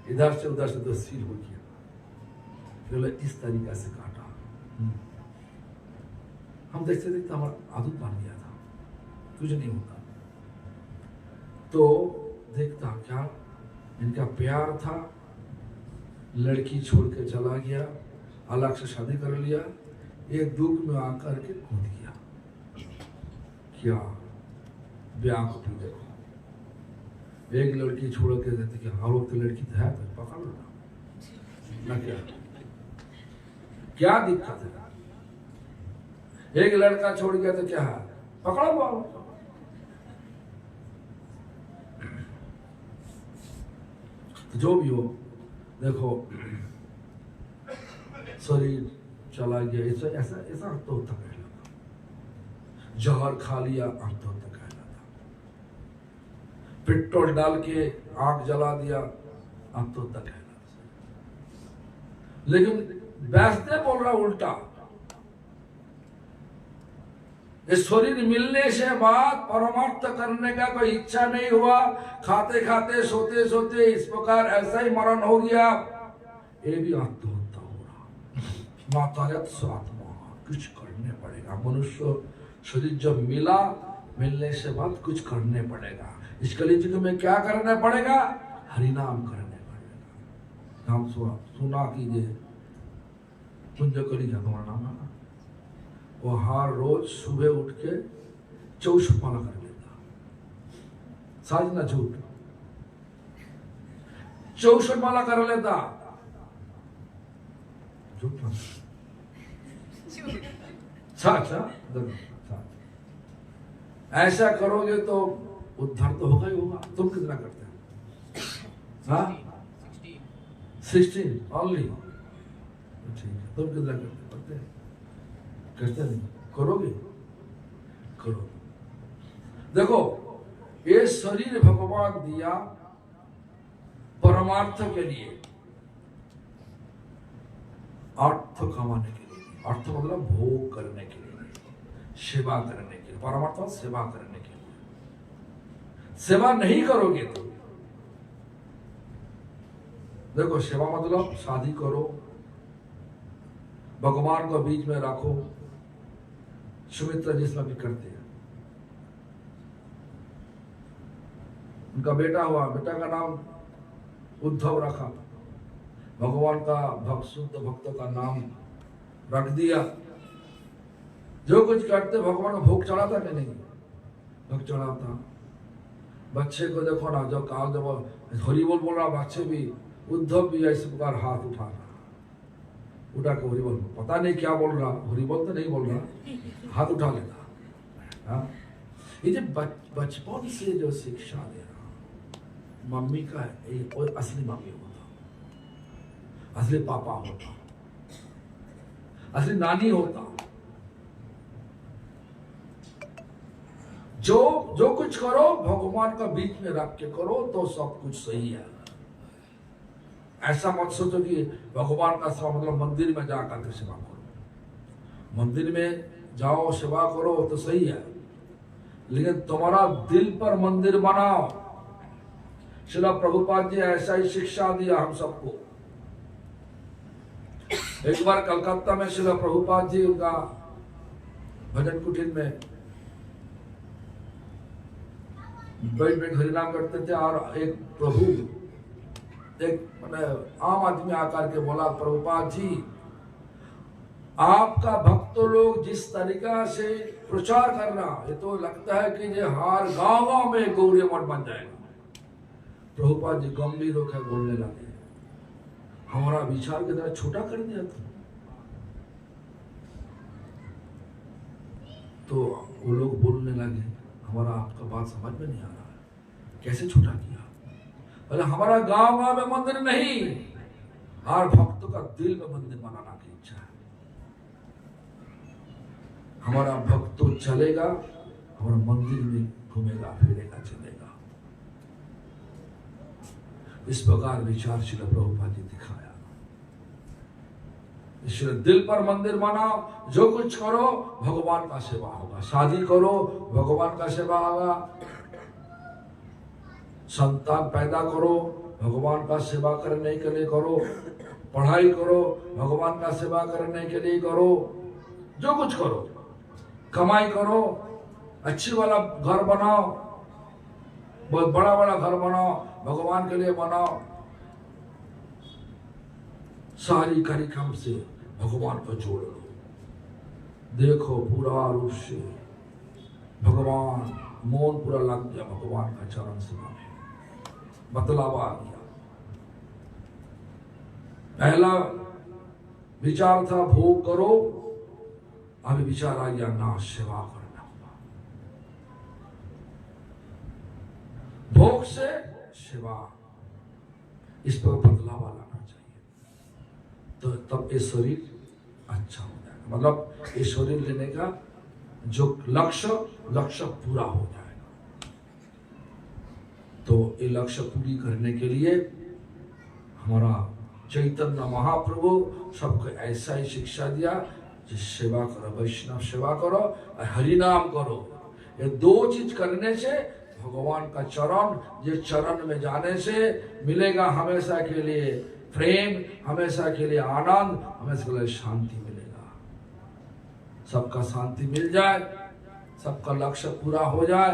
इधर से उधर से तो सील हो गया। फिर इस तरीका से काटा। हम देखते देखते हमारा आदत बन गया था, कुछ नहीं होता। तो देखता क्या इनका प्यार था, लड़की छोड़ के चला गया, अलग से शादी कर लिया, ये दुख में आकर के कूद गया। क्या ब्याह को भी देखो, एक लड़की छोड़ के देते कि हर वक्त लड़की तो है तो पकड़ लो ना, क्या दिक्कत है? एक लड़का छोड़ गया तो क्या है, पकड़ा हुआ। तो जो भी हो, देखो शरीर चला गया, ऐसा ऐसा ऐसा आत्महत्या कहलाता। जहर खा लिया, आत्महत्या कहलाता। पेट्रोल डाल के आग जला दिया, आत्महत्या कहलाता। लेकिन वैष्णव बोल रहा उल्टा, इस शरीर मिलने से बाद परमार्थ करने का कोई इच्छा नहीं हुआ, खाते खाते सोते सोते इस प्रकार ऐसा ही मरण हो गया, ये भी आत्महत्या हो रहा। मातारत आत्मा, कुछ करने पड़ेगा। मनुष्य शरीर जब मिला, मिलने से बाद कुछ करने पड़ेगा। इस कलियुग में क्या करना पड़ेगा? हरिनाम करने पड़ेगा। नाम सुना कीजिए, कुंजकली का तुम्हारा नाम है, वो हर रोज सुबह उठ के 64 माला कर लेता, साज ना झूठ, 64 माला कर लेता, झूठ ना सच। ऐसा करोगे तो उद्धार तो होगा ही होगा। तुम कितना करते हो? हाँ, 16 ओनली। ठीक है, तुम कितना करते हैं? करते नहीं, करोगे? करो। देखो, ये शरीर भगवान दिया परमार्थ के लिए, अर्थ कमाने के लिए। अर्थ मतलब भोग करने के लिए, सेवा करने के लिए। परमार्थ सेवा करने के लिए। सेवा नहीं करोगे तो देखो, सेवा मतलब शादी करो, भगवान को बीच में रखो। सुमित्रा जिसमें भी करते हैं, उनका बेटा हुआ, बेटा का नाम उद्धव रखा, भगवान का भक्त, शुद्ध भक्तों का नाम रख दिया। जो कुछ करते भगवान को भोग चढ़ाता कि नहीं? भोग चढ़ाता। बच्चे को देखो ना, जो काल जब हरि बोल रहा, बच्चे भी, उद्धव भी ऐसे प्रकार हाथ उठा रहा, उठा के हरि बोल, पता नहीं क्या बोल रहा, हरि बोल तो नहीं बोल रहा, हाथ उठा लेता। हाँ, ये जो बचपन से जो शिक्षा दे रहा, मम्मी का ये असली मम्मी होता, असली पापा होता, असली नानी होता। जो कुछ करो भगवान का बीच में रख के करो तो सब कुछ सही है। ऐसा मत सोचो कि भगवान का सेवा मतलब मंदिर में जाकर के सेवा करो। मंदिर में जाओ, सेवा करो तो सही है, लेकिन तुम्हारा दिल पर मंदिर बनाओ। श्रील प्रभुपाद जी ऐसा ही शिक्षा दिया हम सबको। एक बार कलकत्ता में श्रील प्रभुपाद जी उनका भजन कुटीर में बैठ हरिनाम करते थे, और एक प्रभु, एक आम आदमी आकर के बोला, प्रभुपाद जी आपका भक्त लोग जिस तरीका से प्रचार कर रहा, ये तो लगता है कि ये हर गांव में गौरी मठ बन जाएगा। प्रभुपाद जी गंभीर होकर बोलने लगे, हमारा विचार की तरह छोटा कर दिया तो वो लोग बोलने लगे, हमारा आपका बात समझ में नहीं आ रहा है, कैसे छोटा किया? बोले हमारा गांव में मंदिर नहीं, हर भक्त का दिल में मंदिर बनाना की इच्छा है। हमारा भक्त तो चलेगा, हमारा मंदिर में घूमेगा फिरेगा चलेगा। इस प्रकार विचार श्रील प्रभुपाद जी दिखाया। इसलिए दिल पर मंदिर बनाओ, जो कुछ करो भगवान का सेवा होगा। शादी करो भगवान का सेवा होगा, संतान पैदा करो भगवान का सेवा करने के लिए करो, पढ़ाई करो भगवान का सेवा करने के लिए करो, जो कुछ करो, कमाई करो, अच्छी वाला घर बनाओ, बहुत बड़ा बड़ा घर बनाओ, भगवान के लिए बनाओ। सारी कार्यक्रम से भगवान को जोड़ लो। देखो पूरा रूप से भगवान, मौन पूरा लग गया भगवान का चरण सेवा में, बतलावा आ गया। पहला विचार था भोग करो, अभी विचार आ गया ना सेवा करना होगा। भोग से सेवा, इस पर बदलावा लाना चाहिए, तो तब ये शरीर अच्छा हो जाएगा। मतलब ये शरीर लेने का जो लक्ष्य पूरा हो जाएगा। तो ये लक्ष्य पूरी करने के लिए हमारा चैतन्य महाप्रभु सबको ऐसा ही शिक्षा दिया, जिस सेवा करो, वैष्णव सेवा करो और हरि नाम करो। ये दो चीज करने से भगवान का चरण, जिस चरण में जाने से मिलेगा हमेशा के लिए प्रेम, हमेशा के लिए आनंद, हमेशा के लिए शांति मिलेगा। सबका शांति मिल जाए, सबका लक्ष्य पूरा हो जाए,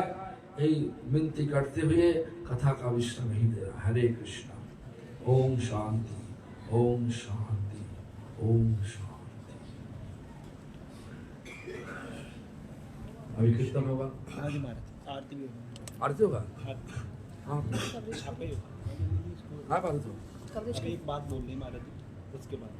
यही विनती करते हुए कथा का विश्राम ही दे रहा। हरे कृष्णा। ओम शांति, ओम शांति, ओम शांति। अभी कीर्तन होगा, आरती आरती भी होगा। आरती होगा। हाँ आपका ही होगा। हाँ, आरती होगा। अभी एक बात बोलनी है महाराज, उसके बाद